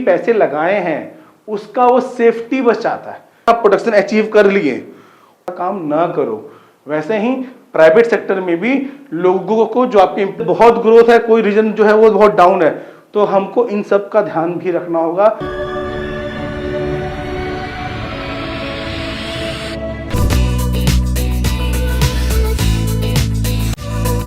पैसे लगाए हैं उसका वो सेफ्टी बच जाता है। आप प्रोडक्शन अचीव कर लिए, काम ना करो। वैसे ही प्राइवेट सेक्टर में भी लोगों को जो आपकी बहुत ग्रोथ है, कोई रीजन जो है वो बहुत डाउन है, तो हमको इन सब का ध्यान भी रखना होगा।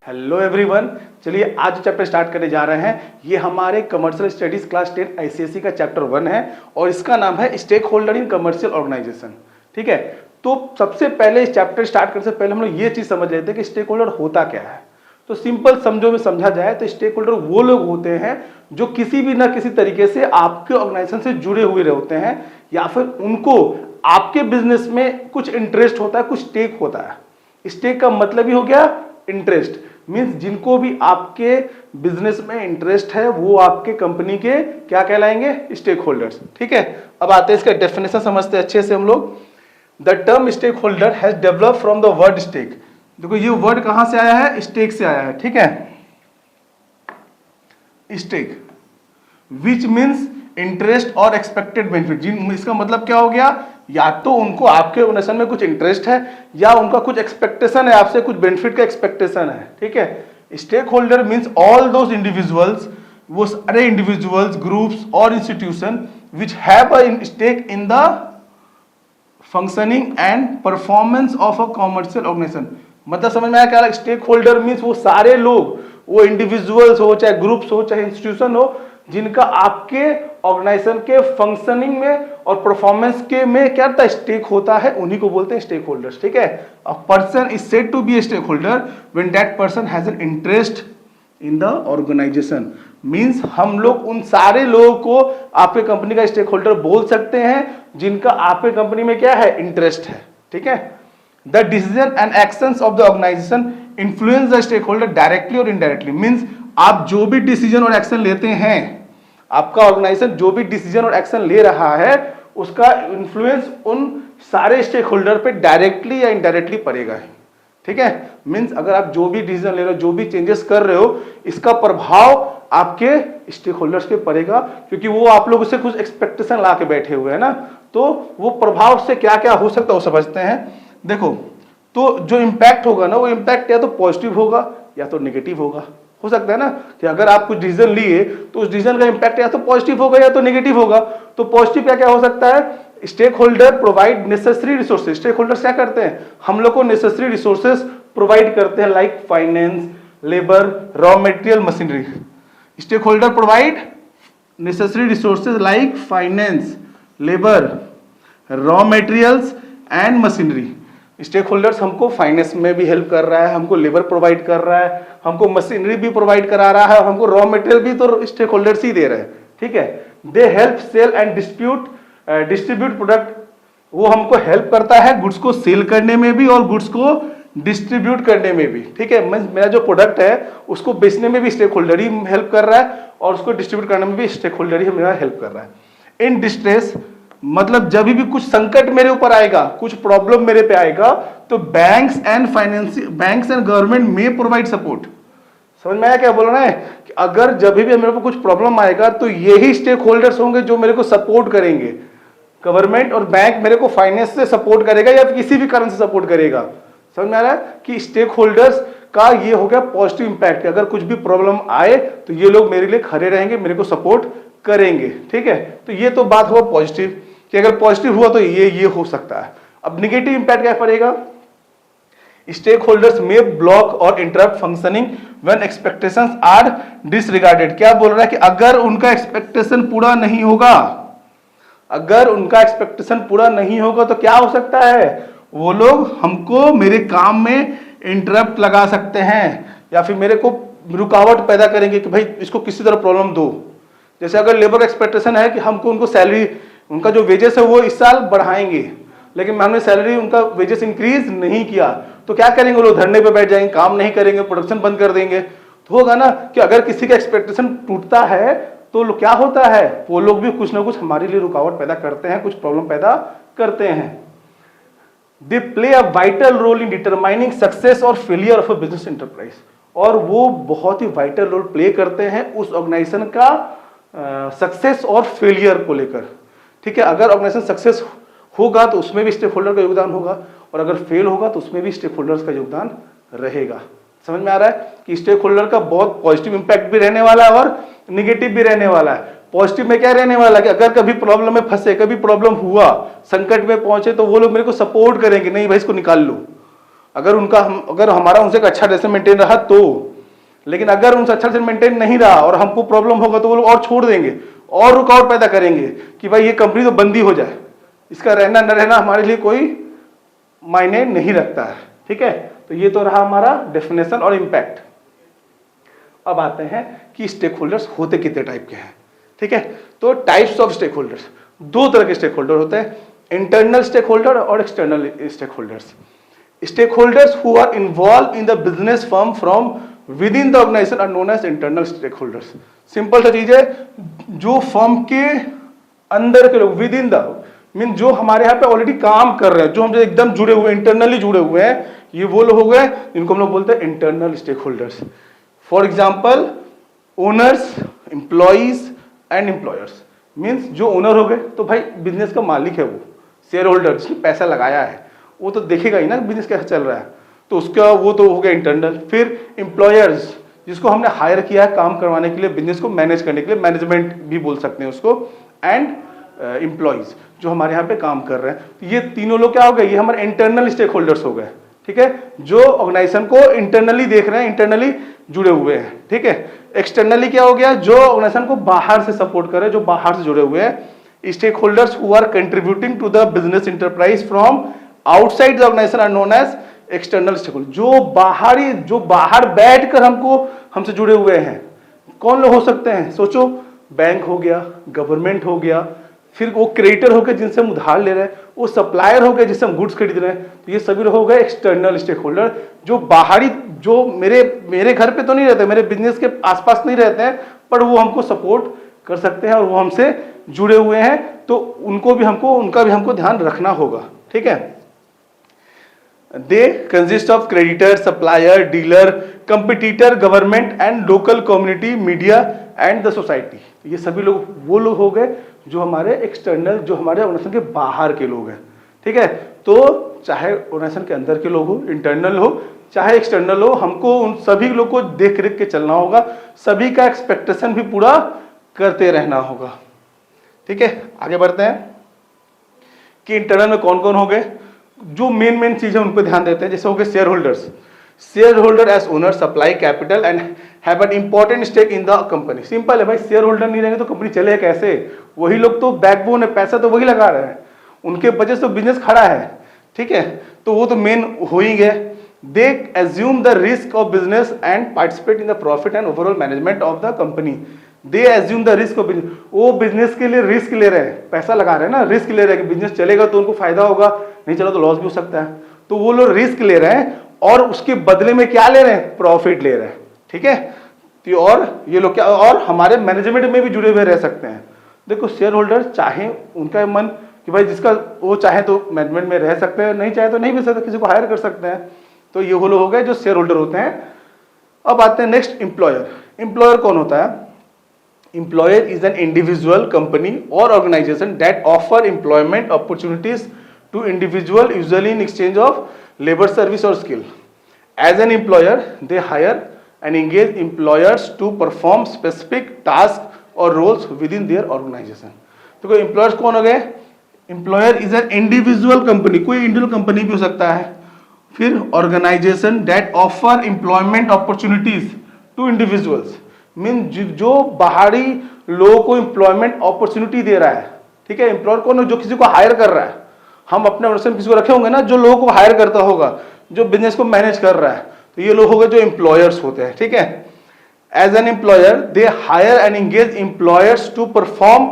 हेलो एवरीवन, चलिए आज चैप्टर स्टार्ट करने जा रहे हैं। ये हमारे कमर्शियल स्टडीज क्लास 10 आईसीएसई का चैप्टर 1 है और इसका नाम है stake holder in commercial organisation. ठीक है, तो सबसे पहले इस चैप्टर स्टार्ट करने से पहले हम लोग ये चीज समझ लेते हैं कि स्टेक होल्डर होता क्या है। तो सिंपल समझो में समझा जाए तो स्टेक होल्डर वो लोग होते हैं जो किसी भी ना किसी तरीके से आपके ऑर्गेनाइजेशन से जुड़े हुए होते हैं, या फिर उनको आपके बिजनेस में कुछ इंटरेस्ट होता है, कुछ स्टेक होता है। स्टेक का मतलब ही हो गया इंटरेस्ट, मींस जिनको भी आपके बिजनेस में इंटरेस्ट है वो आपके कंपनी के क्या कहलाएंगे, स्टेक होल्डर्स। ठीक है, अब आते हैं इसका डेफिनेशन समझते हैं अच्छे से हम लोग। The term stakeholder has develop from the word stake. देखो ये वर्ड कहां से आया है, स्टेक से आया है। ठीक है, स्टेक विच मीन्स इंटरेस्ट और एक्सपेक्टेड बेनिफिट। इसका मतलब क्या हो गया, या तो उनको आपके ऑर्गेनाइजेशन में कुछ इंटरेस्ट है या उनका कुछ एक्सपेक्टेशन है, आपसे कुछ बेनिफिट का एक्सपेक्टेशन है। ठीक है, stake holder means all those individuals, वो सारे इंडिविजुअल्स, ग्रुप्स और institution which have a stake in the functioning and performance of a commercial organisation. मतलब समझ में आया क्या? स्टेक होल्डर मीन्स वो सारे लोग, वो इंडिविजुअल्स हो, चाहे ग्रुप्स हो, चाहे इंस्टीट्यूशन हो, जिनका आपके ऑर्गेनाइजेशन के फंक्शनिंग में और परफॉर्मेंस के में क्या था, स्टेक होता है, उन्हीं को बोलते हैं स्टेक होल्डर्स। ठीक है, a person is said to be a stakeholder when that person has an interest in the organisation. Means हम लोग उन सारे लोगों को आपके कंपनी का स्टेक होल्डर बोल सकते हैं जिनका आपके कंपनी में क्या है, इंटरेस्ट है। ठीक है, the decision and actions of the organisation influence the stakeholder directly और इनडायरेक्टली। मींस आप जो भी डिसीजन और एक्शन लेते हैं, आपका ऑर्गेनाइजेशन जो भी डिसीजन और एक्शन ले रहा है, उसका इन्फ्लुएंस उन सारे स्टेक होल्डर पे डायरेक्टली या इनडायरेक्टली पड़ेगा। ठीक है, मींस अगर आप जो भी डिसीजन ले रहे हो, जो भी चेंजेस कर रहे हो, इसका प्रभाव आपके स्टेक होल्डर्स पे पड़ेगा, क्योंकि वो आप लोगों से कुछ एक्सपेक्टेशन ला के बैठे हुए हैं ना। तो वो प्रभाव से क्या क्या हो सकता है वो समझते हैं। देखो, तो जो इम्पैक्ट होगा ना, वो इम्पैक्ट या तो पॉजिटिव होगा या तो नेगेटिव होगा। हो सकता है ना कि अगर आप कुछ डिसीजन लिए तो उस डिसीजन का इंपैक्ट या तो पॉजिटिव होगा या तो नेगेटिव होगा। तो पॉजिटिव क्या क्या हो सकता है, stake holder provide necessary resources. Stakeholders क्या करते हैं, हम लोग को नेसेसरी रिसोर्सेज प्रोवाइड करते हैं, like finance, labour, raw material, machinery. Stakeholder provide necessary resources like finance, labour, raw materials and machinery. Stakeholders हमको फाइनेंस में भी हेल्प कर रहा है, हमको लेबर प्रोवाइड कर रहा है, हमको मशीनरी भी प्रोवाइड करा रहा है, हमको रॉ मटेरियल भी तो स्टेक होल्डर्स ही दे रहे हैं। ठीक है, they help sell and distribute product. वो हमको हेल्प करता है गुड्स को सेल करने में भी और गुड्स को डिस्ट्रीब्यूट करने में भी। ठीक है, मेरा जो प्रोडक्ट है उसको बेचने में भी स्टेक होल्डर ही हेल्प कर रहा है और उसको डिस्ट्रीब्यूट करने में भी स्टेक होल्डर ही मेरा हेल्प कर रहा है। इन डिस्ट्रेस मतलब जब भी कुछ संकट मेरे ऊपर आएगा, कुछ प्रॉब्लम मेरे पे आएगा, तो बैंक्स एंड गवर्नमेंट में प्रोवाइड सपोर्ट। समझ में आया क्या बोल रहा है, कि अगर जब भी मेरे को कुछ प्रॉब्लम आएगा तो यही स्टेक होल्डर्स होंगे जो मेरे को सपोर्ट करेंगे। गवर्नमेंट और बैंक मेरे को फाइनेंस से सपोर्ट करेगा या किसी भी कारण से सपोर्ट करेगा। समझ में आ रहा है कि स्टेक होल्डर्स का ये हो गया पॉजिटिव इंपैक्ट। अगर कुछ भी प्रॉब्लम आए तो ये लोग मेरे लिए खड़े रहेंगे, मेरे को सपोर्ट करेंगे। ठीक है, तो ये तो बात हुआ पॉजिटिव कि अगर पॉजिटिव हुआ तो ये हो सकता है। अब नेगेटिव इंपैक्ट क्या पड़ेगा, स्टेक होल्डर्स में ब्लॉक और interrupt functioning when expectations are disregarded. क्या बोल रहा है कि अगर उनका एक्सपेक्टेशन पूरा नहीं होगा, अगर उनका एक्सपेक्टेशन पूरा नहीं होगा तो क्या हो सकता है, वो लोग हमको मेरे काम में इंटरप्ट लगा सकते हैं या फिर मेरे को रुकावट पैदा करेंगे कि भाई इसको किसी तरह प्रॉब्लम दो। जैसे अगर लेबर का एक्सपेक्टेशन है कि हमको उनको सैलरी, उनका जो वेजेस है वो इस साल बढ़ाएंगे, लेकिन हमने सैलरी उनका वेजेस इंक्रीज नहीं किया, तो क्या करेंगे, वो लोग धरने पे बैठ जाएंगे, काम नहीं करेंगे, प्रोडक्शन बंद कर देंगे। तो होगा ना कि अगर किसी का एक्सपेक्टेशन टूटता है तो क्या होता है, वो लोग भी कुछ ना कुछ हमारे लिए रुकावट पैदा करते हैं, कुछ प्रॉब्लम पैदा करते हैं। They play a vital role in determining success और failure of a business enterprise. और वो बहुत ही वाइटल रोल प्ले करते हैं उस ऑर्गेनाइजेशन का सक्सेस और फेलियर को लेकर, ठीक है। अगर ऑर्गेनाइजेशन सक्सेस होगा तो उसमें भी स्टेक होल्डर का योगदान होगा, और अगर फेल होगा तो उसमें भी स्टेक होल्डर्स का योगदान रहेगा। समझ में आ रहा है कि स्टेक होल्डर का बहुत पॉजिटिव इंपैक्ट भी रहने वाला है और निगेटिव भी रहने वाला है। पॉजिटिव में क्या रहने वाला है कि अगर कभी प्रॉब्लम में फंसे, कभी प्रॉब्लम हुआ, संकट में पहुंचे, तो वो लोग मेरे को सपोर्ट करेंगे, नहीं भाई इसको निकाल लो। अगर हमारा उनसे एक अच्छा रिलेशन मेंटेन रहा तो, लेकिन अगर उनसे अच्छा रिलेशन मेंटेन नहीं रहा और हमको प्रॉब्लम होगा तो वो लोग और छोड़ देंगे और रुकावट पैदा करेंगे कि भाई ये कंपनी तो बंद ही हो जाए, इसका रहना न रहना हमारे लिए कोई मायने नहीं रखता है, ठीक है। तो ये तो रहा हमारा डेफिनेशन और इंपैक्ट। अब आते हैं कि स्टेक होल्डर्स होते कितने टाइप के हैं, ठीक है। तो टाइप्स ऑफ स्टेक होल्डर्स, दो तरह के स्टेक होल्डर होते हैं, इंटरनल स्टेक होल्डर और external stake holders. Stakeholders who are involve in the business firm from within the organisation are known as internal stake holders. Simple सा चीज है, जो फर्म के अंदर के लोग, विद इन द मीन जो हमारे यहाँ पे ऑलरेडी काम कर रहे हैं, जो हमसे एकदम जुड़े हुए, इंटरनली जुड़े हुए हैं, ये वो लोग हो गए जिनको हम लोग बोलते हैं internal stake holders. For example owners, employees and employers. Means जो ओनर हो गए तो भाई बिजनेस का मालिक है, वो शेयर होल्डर जिसने पैसा लगाया है वो तो देखेगा ही ना बिजनेस कैसा चल रहा है, तो उसका वो तो हो गया इंटरनल। फिर एम्प्लॉयर्स, जिसको हमने हायर किया है काम करवाने के लिए, बिजनेस को मैनेज करने के लिए, मैनेजमेंट भी बोल सकते हैं उसको। एंड एम्प्लॉइज जो हमारे यहाँ पे काम कर रहे हैं, तो ये तीनों लोग क्या हो गए, ये हमारे इंटरनल स्टेक होल्डर्स हो गए, ठीक है, जो ऑर्गेनाइजेशन को इंटरनली देख रहे हैं, इंटरनली जुड़े हुए हैं, ठीक है। एक्सटर्नली क्या हो गया, जो ऑर्गेनाइजेशन को बाहर से सपोर्ट कर रहे हैं, जो बाहर से जुड़े हुए हैं। Stakeholders who are contributing to the business enterprise from outside the organisation are known as external stakeholder. जो बाहर बैठकर हमसे जुड़े हुए हैं, कौन लोग हो सकते हैं, सोचो, बैंक हो गया, गवर्नमेंट हो गया, फिर वो क्रेडिटर हो गए जिनसे हम उधार ले रहे हैं, वो सप्लायर हो गए जिससे हम गुड्स खरीद रहे हैं, तो ये सभी लोग हो गए एक्सटर्नल स्टेक होल्डर, जो बाहरी, जो मेरे घर पे तो नहीं रहते, मेरे बिजनेस के आसपास नहीं रहते हैं, पर वो हमको सपोर्ट कर सकते हैं और वो हमसे जुड़े हुए हैं, तो उनका भी हमको ध्यान रखना होगा, ठीक है। They consist of creditor, supplier, dealer, competitor, government and local community, media and the society. ये सभी लोग वो लोग हो गए जो हमारे एक्सटर्नल, जो हमारे ऑर्गेनाइजेशन के बाहर के लोग हैं, ठीक है। तो चाहे ऑर्गेनाइजेशन के अंदर के लोग हो, इंटरनल हो, चाहे एक्सटर्नल हो, हमको उन सभी लोग को देख रेख के चलना होगा, सभी का एक्सपेक्टेशन भी पूरा करते रहना होगा, ठीक है। आगे बढ़ते हैं कि इंटरनल में कौन कौन हो गए, जो मेन चीजें उन पर ध्यान देते हैं। जैसे हो गए shareholders, shareholder as owner supply capital and have an important stake in the company. Simple है भाई, शेयर होल्डर नहीं रहेंगे तो कंपनी चले कैसे, वही लोग तो बैकबोन है, पैसा तो वही लगा रहे हैं, उनके वजह से तो बिजनेस खड़ा है, ठीक है। तो वो तो मेन हो ही गए। They assume the risk of business and participate in the profit and overall management of the company. They assume the risk of business, वो बिजनेस के लिए रिस्क ले रहे हैं, पैसा लगा रहे हैं ना, रिस्क ले रहे हैं कि बिजनेस चलेगा तो उनको फायदा होगा, नहीं चला तो लॉस भी हो सकता है, तो वो लोग रिस्क ले रहे हैं और उसके बदले में क्या ले रहे हैं, प्रॉफिट ले रहे हैं, ठीक है। तो और ये लोग क्या, और हमारे मैनेजमेंट में भी जुड़े हुए रह सकते हैं। देखो शेयर होल्डर चाहे उनका मन कि भाई जिसका वो चाहे तो मैनेजमेंट में रह सकते हैं, नहीं चाहे तो नहीं भी सकते, किसी को हायर कर सकते हैं, तो ये वो लोग हो गए जो शेयर होल्डर होते हैं। अब आते हैं नेक्स्ट, एम्प्लॉयर। एम्प्लॉयर कौन होता है, employer is an individual, company और organization that offer employment opportunities to individual usually in exchange of labour service और skill. As an employer they hire and engage employers to perform specific tasks or roles within their organization। तो कोई employers कौन हो गए, employer is an individual company, कोई individual company भी हो सकता है। फिर organisation that offer employment opportunities to individuals, mean जो बाहरी लोगों को एम्प्लॉयमेंट अपॉर्चुनिटी दे रहा है, ठीक है। एम्प्लॉयर कौन है, जो किसी को हायर कर रहा है। हम अपने ऑर्गेनाइजेशन किसी को रखे होंगे ना जो लोगों को हायर करता होगा, जो बिजनेस को मैनेज कर रहा है, तो ये लोग हो गए जो एम्प्लॉयर्स होते हैं, ठीक है। As an employer they hire and engage employers to perform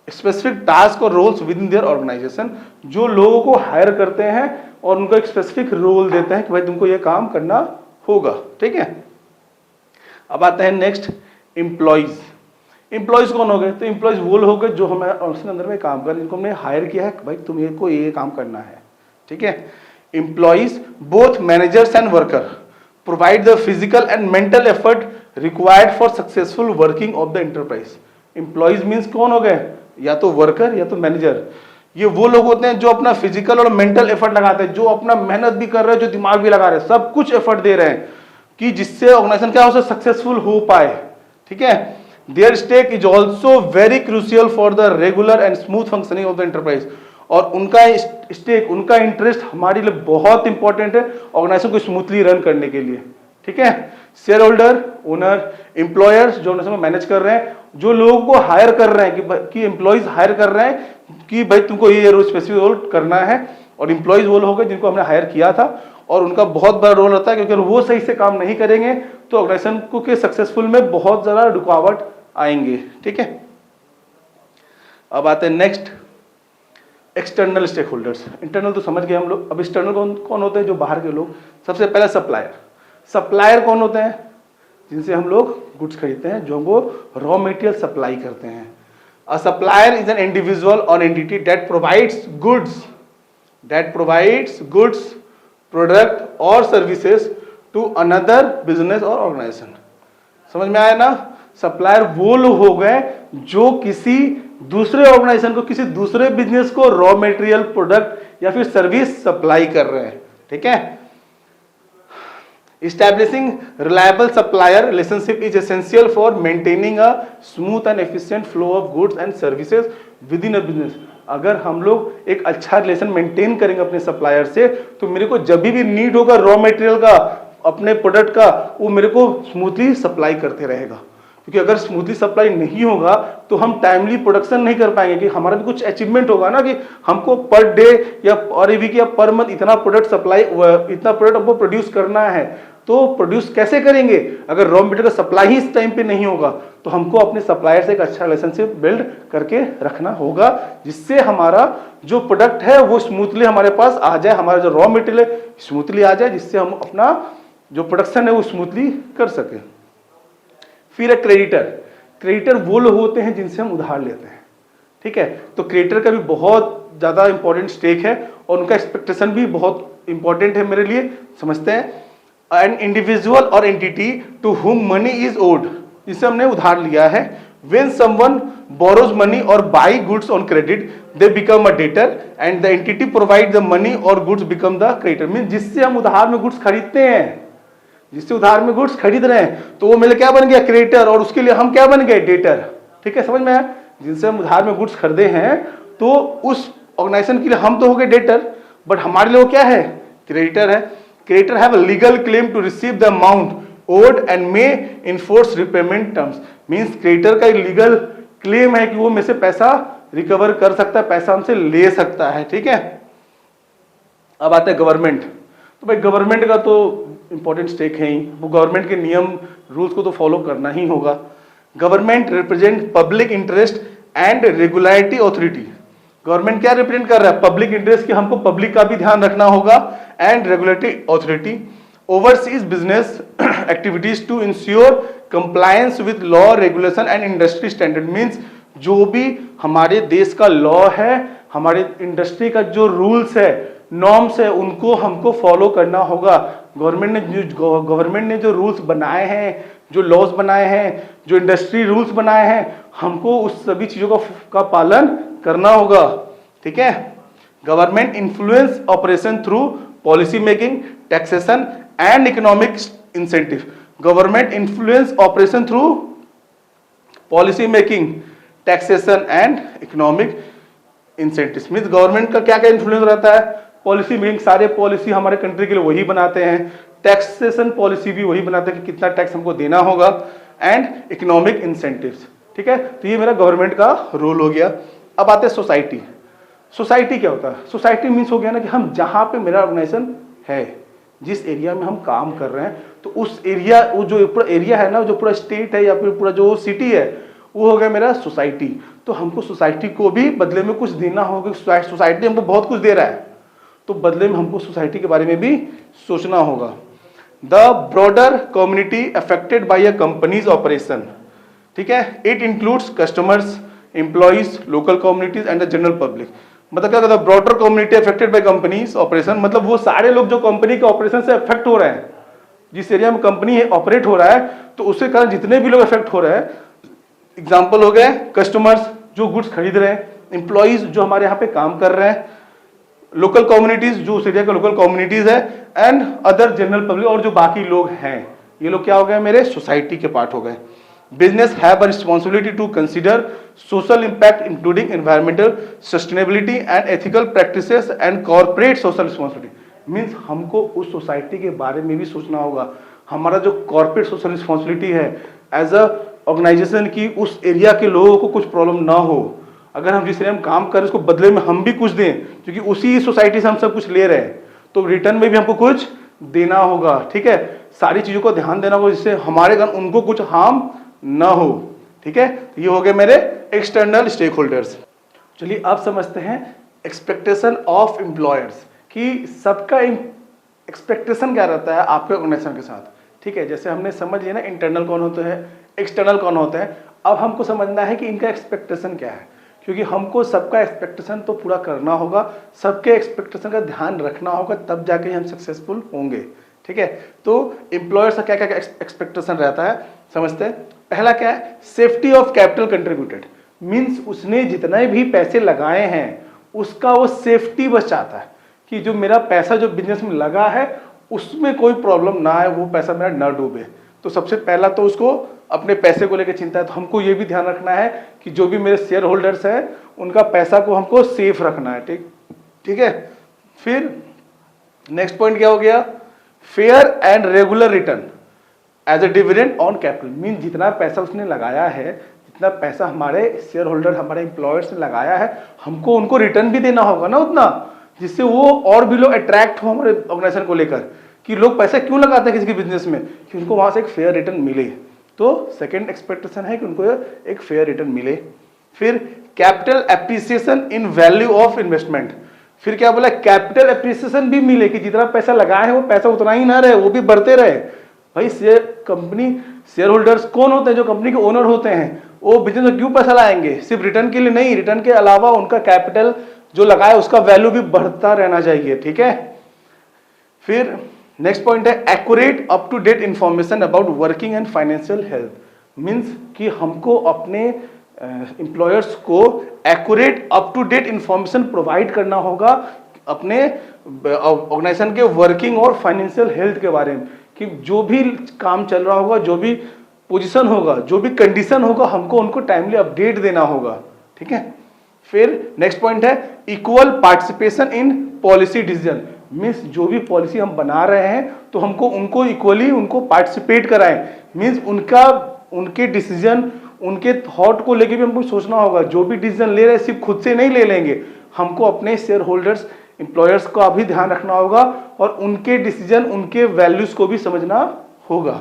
specific task और roles within their organization, जो लोगों को हायर करते हैं और उनको एक स्पेसिफिक रोल देते हैं कि भाई तुमको ये काम करना होगा, ठीक है। अब आते हैं नेक्स्ट, एम्प्लॉइज। एम्प्लॉइज कौन हो गए, तो एम्प्लॉइज वो लोग हो गए जो हमारे ऑर्गेनाइजेशन अंदर में काम कर रहे हैं, जिनको हमने हायर किया है, भाई तुम्हें को ये काम करना है, ठीक है। Employees both managers and worker provide the physical and mental effort required for successful working of the enterprise। Employees means कौन हो गए, या तो वर्कर या तो मैनेजर। ये वो लोग होते हैं जो अपना फिजिकल और मेंटल एफर्ट लगाते हैं, जो अपना मेहनत भी कर रहे हैं, जो दिमाग भी लगा रहे हैं, सब कुछ एफर्ट दे रहे हैं कि जिससे ऑर्गेनाइजेशन क्या हो सक्सेसफुल हो पाए। ठीक है, their stake is also very crucial for the regular and smooth functioning of the enterprise. और उनका स्टेक, उनका इंटरेस्ट हमारे लिए बहुत इंपॉर्टेंट है ऑर्गेनाइजेशन को स्मूथली रन करने के लिए। ठीक है, शेयर होल्डर, ओनर, एम्प्लॉयर्स जो ऑर्गेनाइजेशन को मैनेज कर रहे हैं, जो लोगों को हायर कर रहे हैं कि एम्प्लॉइज हायर कर रहे हैं कि भाई तुमको ये रोल स्पेसिफिक रोल करना है, और एम्प्लॉइज वो लोग हो गए जिनको हमने हायर किया था, और उनका बहुत बड़ा रोल रहता है क्योंकि अगर वो सही से काम नहीं करेंगे तो ऑर्गेनाइजेशन को के सक्सेसफुल में बहुत ज्यादा रुकावट आएंगे। ठीक है, अब आते हैं next, external stake holders. Internal तो समझ गए हम लोग, अब एक्सटर्नल कौन होते हैं, जो बाहर के लोग। सबसे पहले सप्लायर। सप्लायर कौन होते हैं, जिनसे हम लोग गुड्स खरीदते हैं, जो हमको रॉ मटेरियल सप्लाई करते हैं। A supplier is an individual और entity that provides goods, product और सर्विसेज टू अनदर बिजनेस और ऑर्गेनाइजेशन। समझ में आया ना? सप्लायर वो लोग हो गए जो किसी दूसरे ऑर्गेनाइजेशन को, किसी दूसरे बिजनेस को रॉ मटेरियल, प्रोडक्ट या फिर सर्विस सप्लाई कर रहे हैं। ठीक है, Establishing reliable supplier relationship is essential for maintaining a smooth and efficient flow of goods and services within a business। अगर हम लोग एक अच्छा रिलेशन मेंटेन करेंगे अपने सप्लायर से, तो मेरे को जब भी नीड होगा रॉ मटेरियल का, अपने प्रोडक्ट का, वो मेरे को स्मूथली सप्लाई करते रहेगा। क्योंकि अगर स्मूथली सप्लाई नहीं होगा तो हम टाइमली प्रोडक्शन नहीं कर पाएंगे, कि हमारा भी कुछ अचीवमेंट होगा ना, कि हमको पर डे या पर वीक या पर मंथ इतना प्रोडक्ट सप्लाई, इतना प्रोडक्ट हमको प्रोड्यूस करना है। तो प्रोड्यूस कैसे करेंगे अगर रॉ मटेरियल का सप्लाई ही इस टाइम पे नहीं होगा? तो हमको अपने सप्लायर से एक अच्छा रिलेशनशिप बिल्ड करके रखना होगा, जिससे हमारा जो प्रोडक्ट है वो स्मूथली हमारे पास आ जाए, हमारा जो रॉ मटेरियल है स्मूथली आ जाए, जिससे हम अपना जो प्रोडक्शन है वो स्मूथली कर सके। फिर एक क्रेडिटर वो लोग होते हैं जिनसे हम उधार लेते हैं। ठीक है, तो क्रेडिटर का भी बहुत ज्यादा इंपॉर्टेंट स्टेक है और उनका एक्सपेक्टेशन भी बहुत इंपॉर्टेंट है मेरे लिए। समझते हैं, एन इंडिविजुअल और entity to whom money is owed, जिससे हमने उधार लिया है। व्हेन समवन बोरोज मनी और buy goods on credit they become a debtor and the entity provide the money और goods become the creditor. Mean जिससे हम उधार में गुड्स खरीदते हैं, जिससे उधार में गुड्स खरीद रहे हैं, तो वो मेरे क्या बन गया, क्रेडिटर, और उसके लिए हम क्या बन गए, डेटर। ठीक है, समझ में आया? जिनसे हम उधार में गुड्स खरीदे हैं तो उस ऑर्गेनाइजेशन के लिए हम तो हो गए डेटर, बट हमारे लिए वो क्या है, क्रेडिटर है। Creditor have a legal claim to receive the amount owed and may enforce repayment terms. Means creditor का एक लीगल क्लेम है कि वो में से पैसा रिकवर कर सकता है, पैसा हमसे ले सकता है। ठीक है, अब आते हैं गवर्नमेंट। तो भाई गवर्नमेंट का तो इंपॉर्टेंट स्टेक है ही, वो गवर्नमेंट के नियम रूल्स को तो फॉलो करना ही होगा। Government represent public interest and regulatory authority. Government क्या रिप्रेजेंट कर रहा है, पब्लिक इंटरेस्ट, कि हमको पब्लिक का भी ध्यान रखना होगा, and regulatory authority oversees business activities to ensure compliance with law, regulation and industry standard. Means जो भी हमारे देश का लॉ है, हमारे इंडस्ट्री का जो रूल्स है, नॉर्म्स है, उनको हमको फॉलो करना होगा। गवर्नमेंट ने जो रूल्स बनाए हैं, जो लॉज बनाए हैं, जो इंडस्ट्री रूल्स बनाए हैं, हमको उस सभी चीजों का पालन करना होगा। ठीक है, government influence operation through policy making, taxation and economic incentive. Government influence operation through policy making, taxation and economic incentive. Means government का क्या क्या इन्फ्लुएंस रहता है, पॉलिसी मेकिंग, सारे पॉलिसी हमारे कंट्री के लिए वही बनाते हैं, टैक्सेशन पॉलिसी भी वही बनाते हैं कि कितना टैक्स हमको देना होगा, एंड इकोनॉमिक इंसेंटिव्स। ठीक है, तो ये मेरा गवर्नमेंट का रोल हो गया। अब आते हैं सोसाइटी। सोसाइटी क्या होता है, सोसाइटी मीन्स हो गया ना कि हम जहां पे मेरा ऑर्गेनाइजेशन है, जिस एरिया में हम काम कर रहे हैं, तो उस एरिया, वो जो पूरा एरिया है ना, जो पूरा स्टेट है या फिर पूरा जो सिटी है, वो हो गया मेरा सोसाइटी। तो हमको सोसाइटी को भी बदले में कुछ देना होगा। सोसाइटी हमको बहुत कुछ दे रहा है, तो बदले में हमको सोसाइटी के बारे में भी सोचना होगा। The broader community affected by a companies operation. ठीक है, it includes customers, employees, local communities and the general public. मतलब क्या कहता है, broader community affected by companies operation, मतलब वो सारे लोग जो कंपनी के ऑपरेशन से अफेक्ट हो रहे हैं, जिस एरिया में कंपनी ऑपरेट हो रहा है, तो उसके कारण जितने भी लोग अफेक्ट हो रहे हैं, एग्जाम्पल हो गए कस्टमर्स जो गुड्स खरीद रहे हैं, एम्प्लॉइज जो हमारे यहाँ पे काम कर रहे हैं, लोकल कम्युनिटीज जो उस एरिया के लोकल कम्युनिटीज है, एंड अदर जनरल पब्लिक और जो बाकी लोग हैं, ये लोग क्या हो गए मेरे सोसाइटी के पार्ट हो गए। Business have a responsibility to consider social impact including environmental sustainability and ethical practices and corporate social responsibility. Means हमको उस सोसाइटी के बारे में भी सोचना होगा। हमारा जो कॉर्पोरेट सोशल रिस्पॉन्सिबिलिटी है एज अ ऑर्गेनाइजेशन की, उस एरिया के लोगों को कुछ प्रॉब्लम ना हो। अगर हम जिस एरिया में काम कर रहे हैं उसको बदले में हम भी कुछ दें, क्योंकि उसी सोसाइटी से हम सब कुछ ले रहे हैं, तो रिटर्न में भी हमको कुछ देना होगा। ठीक है, सारी चीजों को ध्यान देना होगा जिससे हमारे कारण उनको कुछ हार्म ना हो। ठीक है, तो ये हो गए मेरे एक्सटर्नल स्टेक होल्डर्स। चलिए अब समझते हैं एक्सपेक्टेशन ऑफ एम्प्लॉयर्स, कि सबका एक्सपेक्टेशन क्या रहता है आपके ऑर्गेनाइजेशन के साथ। ठीक है, जैसे हमने समझ लिया ना इंटरनल कौन होते हैं, एक्सटर्नल कौन होते हैं। अब हमको समझना है कि इनका एक्सपेक्टेशन क्या है, क्योंकि हमको सबका एक्सपेक्टेशन तो पूरा करना होगा, सबके एक्सपेक्टेशन का ध्यान रखना होगा, तब जाके हम सक्सेसफुल होंगे। ठीक है, तो एम्प्लॉयर्स का क्या क्या एक्सपेक्टेशन रहता है समझते हैं। पहला क्या है, safety of capital contributed. Means उसने जितने भी पैसे लगाए हैं उसका वो सेफ्टी बस चाहता है कि जो मेरा पैसा जो बिजनेस में लगा है उसमें कोई प्रॉब्लम ना आए, वो पैसा मेरा ना डूबे। तो सबसे पहला तो उसको अपने पैसे को लेकर चिंता है। तो हमको ये भी ध्यान रखना है कि जो भी मेरे शेयर होल्डर्स हैं उनका पैसा को हमको सेफ रखना है। ठीक है। फिर नेक्स्ट पॉइंट क्या हो गया, fair and regular return as a dividend on capital. Mean जितना पैसा उसने लगाया है, जितना पैसा हमारे शेयर होल्डर हमारे एम्प्लॉयर्स ने लगाया है, हमको उनको रिटर्न भी देना होगा ना उतना, जिससे वो और भी लोग अट्रैक्ट हो हमारे ऑर्गेनाइजेशन को लेकर कि लोग पैसा क्यों लगाते हैं किसी के बिजनेस में, कि उनको वहां से एक फेयर रिटर्न मिले। तो सेकंड एक्सपेक्टेशन है कि उनको एक फेयर रिटर्न मिले। फिर capital appreciation in value of investment. फिर क्या बोला, कैपिटल एप्रिसिएशन भी मिले कि जितना पैसा लगाए हैं वो पैसा उतना ही ना रहे, वो भी बढ़ते रहे। भाई शेयर होल्डर्स कौन होते हैं, जो कंपनी के ओनर होते हैं, वो बिजनेस में क्यों पैसा लाएंगे, सिर्फ रिटर्न के लिए नहीं, रिटर्न के अलावा उनका कैपिटल जो लगाए उसका वैल्यू भी बढ़ता रहना चाहिए। ठीक है। फिर नेक्स्ट पॉइंट है accurate up to date information about working and financial health. Means कि हमको अपने एम्प्लॉयर्स को accurate up to date information provide करना होगा अपने ऑर्गेनाइजेशन के वर्किंग और फाइनेंशियल हेल्थ के बारे में, कि जो भी काम चल रहा होगा, जो भी पोजीशन होगा, जो भी कंडीशन होगा, हमको उनको टाइमली अपडेट देना होगा। ठीक है। फिर नेक्स्ट पॉइंट है equal participation in policy decision. Means जो भी पॉलिसी हम बना रहे हैं तो हमको उनको इक्वली उनको पार्टिसिपेट कराएं। मीन्स उनके डिसीजन, उनके थॉट को लेके भी हमको सोचना होगा। जो भी डिसीजन ले रहे हैं सिर्फ खुद से नहीं ले लेंगे, हमको अपने शेयर होल्डर्स एम्प्लॉयर्स का भी ध्यान रखना होगा और उनके डिसीजन, उनके वैल्यूज को भी समझना होगा।